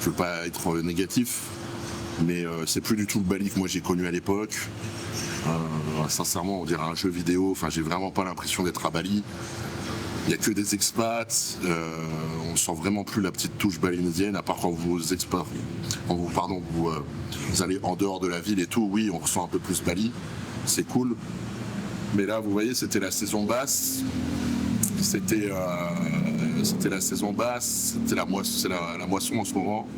je veux pas être négatif, mais c'est plus du tout le Bali que moi j'ai connu à l'époque. Sincèrement, on dirait un jeu vidéo, enfin j'ai vraiment pas l'impression d'être à Bali. Il n'y a que des expats, on sent vraiment plus la petite touche balinesienne, à part quand vous allez en dehors de la ville et tout, oui, on ressent un peu plus Bali, c'est cool. Mais là, vous voyez, c'était la saison basse, c'était la saison basse, c'est la moisson en ce moment.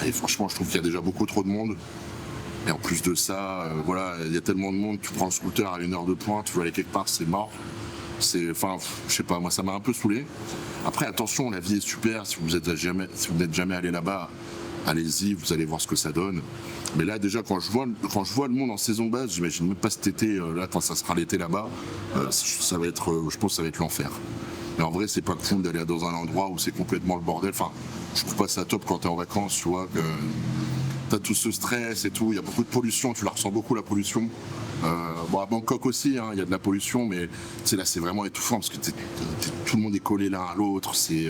Et franchement, je trouve qu'il y a déjà beaucoup trop de monde. Et en plus de ça, voilà, il y a tellement de monde, tu prends le scooter à 1 heure de pointe, tu veux aller quelque part, c'est mort. Enfin, je sais pas, moi ça m'a un peu saoulé. Après, attention, la vie est super. Si vous n'êtes jamais allé là-bas, allez-y, vous allez voir ce que ça donne. Mais là, déjà, quand je vois le monde en saison basse, j'imagine même pas cet été, là, quand ça sera l'été là-bas, ça va être, je pense que ça va être l'enfer. Mais en vrai, c'est pas cool d'aller dans un endroit où c'est complètement le bordel. Enfin, je trouve pas ça top quand t'es en vacances, tu vois, que t'as tout ce stress et tout. Il y a beaucoup de pollution, tu la ressens beaucoup, la pollution. Bon, à Bangkok aussi, hein, il y a de la pollution, mais là c'est vraiment étouffant parce que tout le monde est collé l'un à l'autre, c'est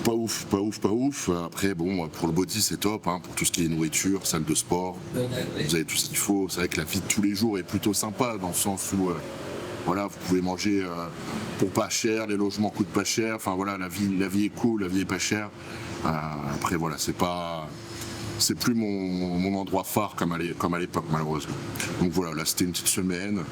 pas ouf. Après, bon, pour le body c'est top, hein, pour tout ce qui est nourriture, salle de sport, vous avez tout ce qu'il faut. C'est vrai que la vie de tous les jours est plutôt sympa dans le sens où voilà, vous pouvez manger pour pas cher, les logements coûtent pas cher, enfin voilà, la vie est cool, la vie est pas chère. Après voilà, c'est plus mon endroit phare comme à l'époque malheureusement. Donc voilà, là c'était une petite semaine.